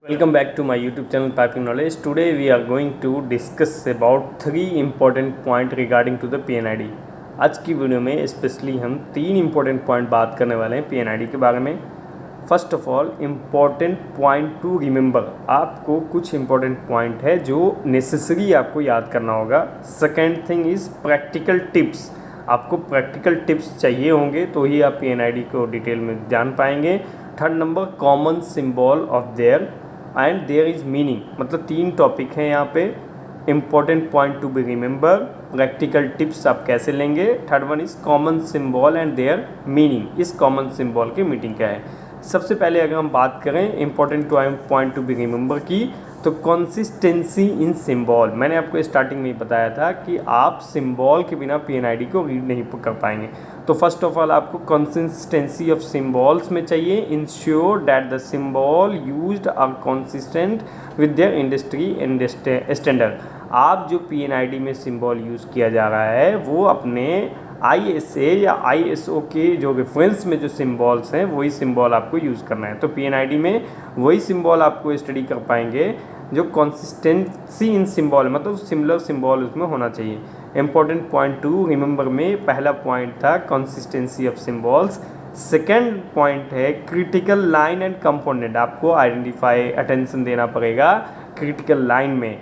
Welcome back to my YouTube channel Piping Knowledge. Today we are going to discuss about 3 important point regarding to the PNID. आज की video में specially हम 3 important point बात करने वाले हैं PNID के बारे में. First of all important point to remember, आपको कुछ इम्पॉर्टेंट पॉइंट है जो नेसेसरी आपको याद करना होगा. Second thing is practical tips. आपको प्रैक्टिकल टिप्स चाहिए होंगे तो ही आप PNID को डिटेल में जान पाएंगे. Third number common symbol of their and their is meaning. मतलब 3 टॉपिक हैं यहाँ पे. Important point to be remember, practical tips आप कैसे लेंगे, third one is common symbol and their meaning. इस कॉमन सिंबल की मीटिंग क्या है. सबसे पहले अगर हम बात करें important point to be remember की, तो कंसिस्टेंसी इन सिंबल. मैंने आपको स्टार्टिंग में ही बताया था कि आप सिंबल के बिना PNID को रीड नहीं कर पाएंगे. तो फर्स्ट ऑफ ऑल आपको कंसिस्टेंसी ऑफ सिंबल्स में चाहिए. Ensure that the symbol used are consistent with their industry and standard. आप जो PNID में सिंबल यूज़ किया जा रहा है वो अपने ISA या ISO के जो रेफरेंस में जो सिंबल्स हैं वही सिंबल आपको यूज़ करना है. तो PNID में वही सिंबल आपको स्टडी कर पाएंगे जो कंसिस्टेंसी इन सिंबल, मतलब सिमिलर सिंबल उसमें होना चाहिए. इंपॉर्टेंट पॉइंट टू रिमेंबर में पहला पॉइंट था consistency of symbols. Second point है क्रिटिकल लाइन एंड कंपोनेंट. आपको आइडेंटिफाई अटेंशन देना पड़ेगा क्रिटिकल लाइन में.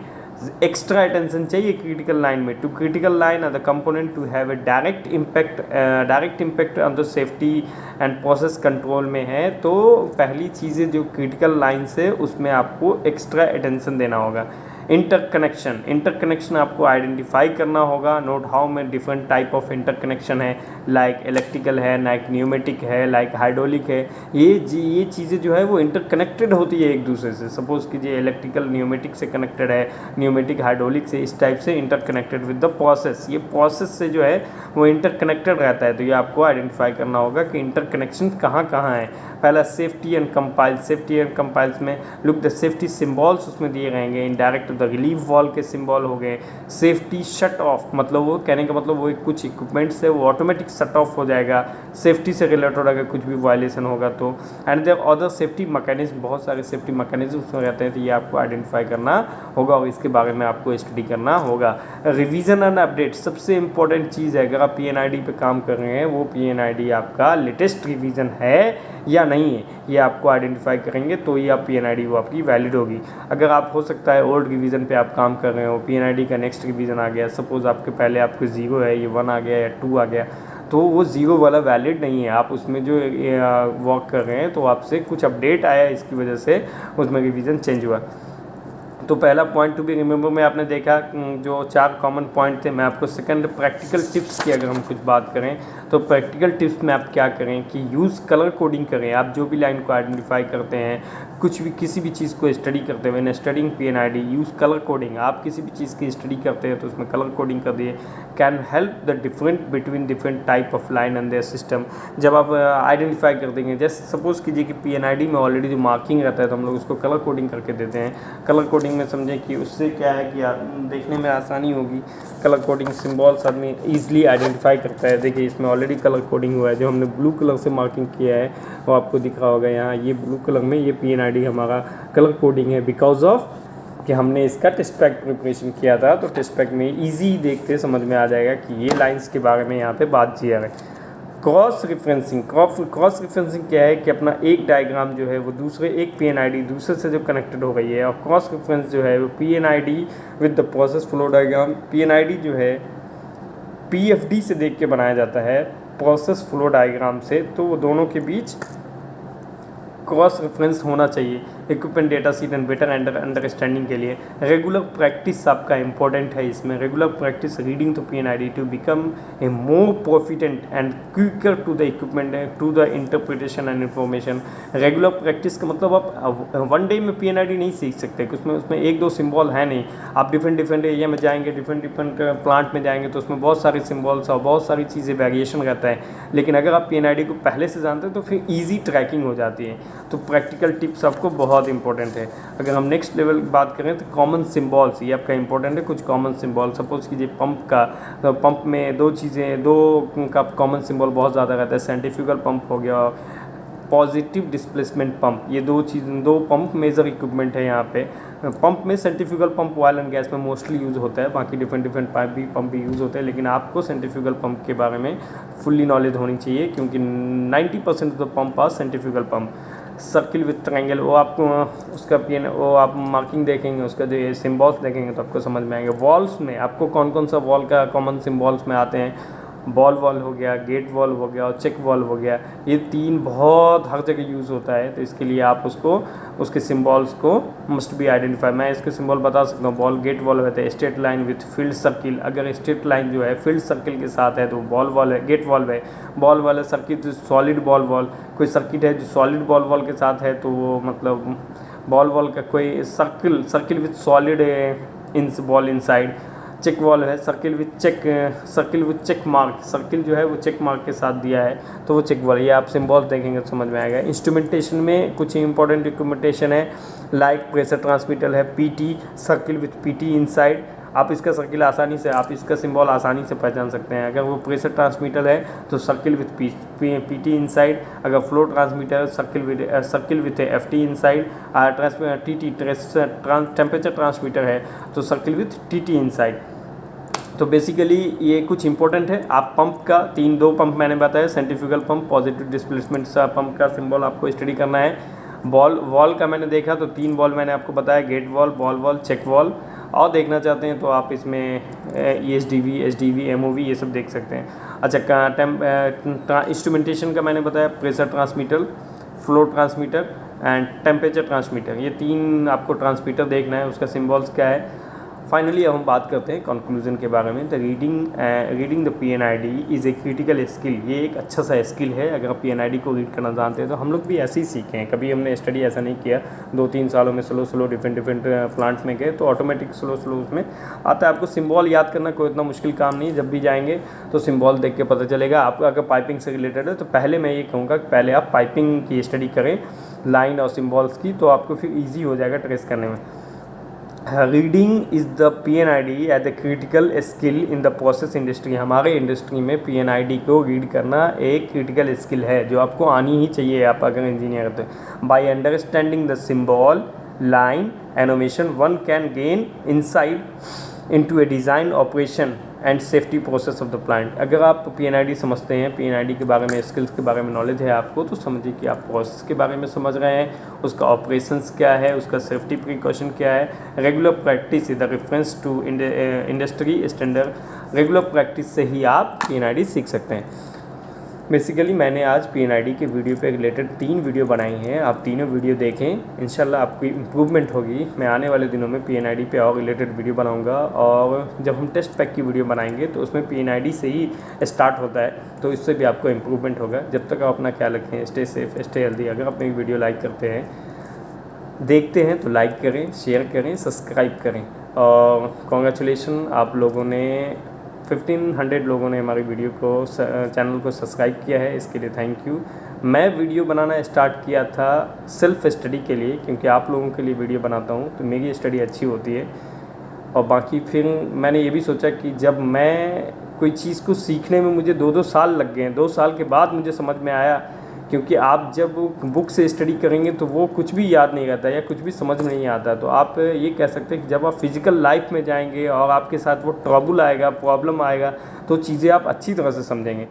एक्स्ट्रा अटेंशन चाहिए क्रिटिकल लाइन में. To critical line are the component to have a direct impact on the safety and process control में है. तो पहली चीज़ें जो क्रिटिकल लाइन से उसमें आपको एक्स्ट्रा अटेंशन देना होगा. इंटरकनेक्शन आपको आइडेंटिफाई करना होगा. नोट हाउ में डिफरेंट टाइप ऑफ इंटरकनेक्शन है, लाइक इलेक्ट्रिकल है, लाइक न्यूमेटिक है, लाइक हाइड्रोलिक है. ये चीज़ें जो है वो इंटरकनेक्टेड होती है एक दूसरे से. सपोज़ कीजिए इलेक्ट्रिकल न्यूमेटिक से कनेक्टेड है, न्यूमेटिक हाइड्रोलिक से, इस टाइप से इंटरकनेक्टेड विद द प्रोसेस. ये प्रोसेस से जो है वो इंटरकनेक्टेड रहता है. तो ये आपको आइडेंटिफाई करना होगा कि इंटरकनेक्शन कहाँ कहाँ है. पहला safety and compiles. Safety and compiles में लुक द सेफ्टी सिंबल्स उसमें दिए रहेंगे. इनडायरेक्ट द रिलीफ वॉल के सिंबल हो गए. सेफ्टी शट ऑफ, मतलब वो कहने का मतलब वो कुछ इक्विपमेंट से वो ऑटोमेटिक शट ऑफ हो जाएगा सेफ्टी से रिलेटेड अगर कुछ भी वायलेशन होगा तो. And there other safety mechanism, बहुत सारे सेफ्टी मैकेनिज्म उसमें रहते हैं. तो ये आपको आइडेंटिफाई करना होगा और इसके बारे में आपको स्टडी करना होगा. रिवीजन एंड अपडेट सबसे इंपॉर्टेंट चीज़ है. अगर आप PNID पे काम कर रहे हैं वो PNID आपका लेटेस्ट रिवीजन है या नहीं है, ये आपको आइडेंटिफाई करेंगे तो ही आप PNID वो आपकी वैलिड होगी. अगर आप हो सकता है ओल्ड रिवीजन पे आप काम कर रहे हो, PNID का नेक्स्ट रिवीजन आ गया, सपोज़ आपके पहले आपको 0 है, ये 1 आ गया या 2 आ गया, तो वो 0 वाला वैलिड नहीं है. आप उसमें जो वर्क कर रहे हैं तो आपसे कुछ अपडेट आया, इसकी वजह से उसमें रिवीजन चेंज हुआ. तो पहला पॉइंट टू बी रिमेंबर में आपने देखा जो 4 कॉमन पॉइंट थे. मैं आपको सेकंड प्रैक्टिकल टिप्स की अगर हम कुछ बात करें तो प्रैक्टिकल टिप्स में आप क्या करें कि यूज़ कलर कोडिंग करें. आप जो भी लाइन को आइडेंटिफाई करते हैं, कुछ भी किसी भी चीज़ को स्टडी करते हुए, studying PNID use colour coding. आप किसी भी चीज़ की स्टडी करते हैं तो उसमें कलर कोडिंग कर दिए. Can help the different between different type of line and there system. जब आप आइडेंटिफाई कर देंगे, जैसे सपोज़ कीजिए कि PNID में ऑलरेडी जो मार्किंग रहता है तो हम लोग उसको कलर कोडिंग करके देते हैं. कलर कोडिंग में समझें कि उससे क्या है कि देखने में आसानी होगी. कलर कोडिंग सिंबल्स आदमी ईजिली आइडेंटिफाई करता है. देखिए इसमें ऑलरेडी कलर कोडिंग हुआ है. जो हमने ब्लू कलर से मार्किंग किया है वो आपको दिख रहा होगा यहाँ. ये ब्लू कलर में ये PNID हमारा कलर कोडिंग है बिकॉज ऑफ कि हमने इसका टेस्ट पैक प्रिपरेशन किया था. तो टेस्ट पैक में ईजी देखते समझ में आ जाएगा कि ये लाइन्स के बारे में यहाँ पे बात किया है. Cross referencing. क्रॉस रिफरेंसिंग क्या है कि अपना एक डायग्राम जो है वो दूसरे एक PNID दूसरे से जो कनेक्टेड हो गई है, और क्रॉस रेफरेंस जो है वो PNID with the process flow diagram. PNID जो है PFD से देख के बनाया जाता है, प्रोसेस फ्लो डायग्राम से. तो वो दोनों के बीच क्रॉस रेफरेंस होना चाहिए equipment data sheet and better understanding के लिए. रेगुलर प्रैक्टिस आपका इंपॉर्टेंट है इसमें. Regular practice reading to PNID to become a more proficient and quicker to the equipment to the interpretation and information. Regular practice का मतलब आप one day में PNID नहीं सीख सकते. उसमें 1-2 सिंबल है नहीं. आप डिफरेंट एरिया में जाएंगे, डिफरेंट प्लांट में जाएंगे तो उसमें बहुत सारे सिंबल्स और बहुत सारी चीज़ें वेरिएशन रहता है. लेकिन अगर आप PNID को पहले से जानते हैं तो फिर ईजी ट्रैकिंग हो जाती है. तो प्रैक्टिकल टिप्स आपको बहुत इंपॉर्टेंट है. अगर हम नेक्स्ट लेवल की बात करें तो कॉमन सिंबल्स, ये आपका इंपॉर्टेंट है. कुछ कॉमन सिंबल सपोज कीजिए पंप का, तो पंप में 2 का कॉमन सिंबल बहुत ज़्यादा रहता है. सेंट्रीफ्यूगल पंप हो गया, पॉजिटिव डिस्प्लेसमेंट पंप। ये दो पंप मेजर इक्विपमेंट है यहाँ पे। पंप में centrifugal pump oil and gas में मोस्टली यूज़ होता है, बाकी डिफरेंट पंप भी यूज़ होते हैं, लेकिन आपको सेंट्रीफ्यूगल पंप के बारे में फुल्ली नॉलेज होनी चाहिए, क्योंकि 90% of the pump are centrifugal pump. Circle with triangle, वो आपको उसका वो आप मार्किंग देखेंगे, उसका जो सिम्बॉल्स देखेंगे तो आपको समझ में आएंगे। वॉल्स में आपको कौन कौन सा वॉल का कॉमन सिम्बॉल्स में आते हैं, बॉल वॉल हो गया, गेट वॉल हो गया और चेक वॉल हो गया। ये तीन बहुत हर जगह यूज़ होता है, तो इसके लिए आप उसके सिम्बॉल्स को मस्ट बी आइडेंटिफाई। मैं इसके सिम्बॉल बता सकता हूँ। बॉल गेट वॉल होता है straight line with field circle. अगर स्ट्रेट लाइन जो है फील्ड सर्किल के साथ है तो बॉल वॉल है, गेट वॉल है। बॉल वॉल है सर्किट जो सॉलिड बॉल वॉल, कोई सर्किट है जो सॉलिड बॉल वॉल के साथ है तो वो मतलब बॉल वॉल का कोई circle with solid in ball inside. Check valve है circle with check mark, circle जो है वो चेक मार्क के साथ दिया है तो वो चेक वॉल। ये आप सिम्बॉल देखेंगे तो समझ में आएगा। इंस्ट्रूमेंटेशन में कुछ इंपॉर्टेंट इंस्ट्रूमेंटेशन है, लाइक प्रेशर ट्रांसमीटर है, PT, circle with PT inside. आप इसका सिंबल आसानी से पहचान सकते हैं। अगर वो प्रेशर ट्रांसमीटर है तो सर्किल विथ पीटी इनसाइड। अगर flow transmitter circle with FT inside. TT temperature transmitter है तो सर्किल विथ टीटी इनसाइड। तो बेसिकली ये कुछ इंपॉर्टेंट है। आप पंप का दो पंप मैंने बताया, centrifugal pump, positive displacement pump का सिंबल आपको स्टडी करना है। वॉल का मैंने देखा तो 3 वॉल मैंने आपको बताया, gate valve, ball valve, check valve. और देखना चाहते हैं तो आप इसमें ESDV, SDV, MOV ये सब देख सकते हैं। अच्छा, इंस्ट्रूमेंटेशन का मैंने बताया, pressure transmitter, flow transmitter and temperature transmitter. ये 3 आपको ट्रांसमीटर देखना है, उसका सिम्बॉल्स क्या है। फाइनली अब हम बात करते हैं कंक्लूजन के बारे में। तो reading the PNID is a critical skill. ये एक अच्छा सा स्किल है। अगर आप PNID को रीड करना जानते हैं तो हम लोग भी ऐसे ही सीखे हैं, कभी हमने स्टडी ऐसा नहीं किया। 2-3 सालों में स्लो डिफरेंट प्लांट में गए तो ऑटोमेटिक स्लो उसमें आता है। आपको सिम्बॉल याद करना कोई इतना मुश्किल काम नहीं है। जब भी जाएंगे तो सिम्बॉल देख के पता चलेगा। आपको अगर पाइपिंग से रिलेटेड है तो पहले मैं ये कहूँगा कि पहले आप पाइपिंग की स्टडी करें, लाइन और सिम्बॉल्स की, तो आपको फिर ईजी हो जाएगा ट्रेस करने में। Reading is the PNID as a critical skill in the process industry. हमारे इंडस्ट्री में PNID को रीड करना एक क्रिटिकल स्किल है जो आपको आनी ही चाहिए, आप अगर इंजीनियर होते हैं। By understanding the symbol, line, animation, one can gain insight into A design, operation and safety process of the plant. अगर आप PNID समझते हैं, PNID के बारे में, स्किल्स के बारे में नॉलेज है आपको, तो समझिए कि आप प्रोसेस के बारे में समझ रहे हैं, उसका ऑपरेशंस क्या है, उसका सेफ्टी प्रिकॉशन क्या है। Regular practice is the reference to industry standard. Regular practice से ही आप PNID सीख सकते हैं। बेसिकली मैंने आज PNID के वीडियो पे रिलेटेड 3 वीडियो बनाई हैं। आप तीनों वीडियो देखें, इंशाल्लाह आपकी इम्प्रूवमेंट होगी। मैं आने वाले दिनों में PNID पे और रिलेटेड वीडियो बनाऊंगा, और जब हम टेस्ट पैक की वीडियो बनाएंगे तो उसमें PNID से ही स्टार्ट होता है, तो इससे भी आपको इम्प्रूवमेंट होगा। जब तक आप अपना ख्याल रखें, स्टे सेफ, स्टे हेल्दी। अगर आप मेरी वीडियो लाइक करते हैं, देखते हैं तो लाइक करें, शेयर करें, सब्सक्राइब करें। और कॉन्ग्रेचुलेसन, आप लोगों ने 1500 लोगों ने हमारी वीडियो को चैनल को सब्सक्राइब किया है, इसके लिए थैंक यू। मैं वीडियो बनाना स्टार्ट किया था सेल्फ स्टडी के लिए, क्योंकि आप लोगों के लिए वीडियो बनाता हूँ तो मेरी स्टडी अच्छी होती है। और बाकी फिर मैंने ये भी सोचा कि जब मैं कोई चीज़ को सीखने में मुझे 2-2 साल लग गए, 2 साल के बाद मुझे समझ में आया, क्योंकि आप जब बुक से स्टडी करेंगे तो वो कुछ भी याद नहीं रहता या कुछ भी समझ में नहीं आता। तो आप ये कह सकते हैं कि जब आप फिज़िकल लाइफ में जाएंगे और आपके साथ वो ट्रबल आएगा, प्रॉब्लम आएगा, तो चीज़ें आप अच्छी तरह से समझेंगे।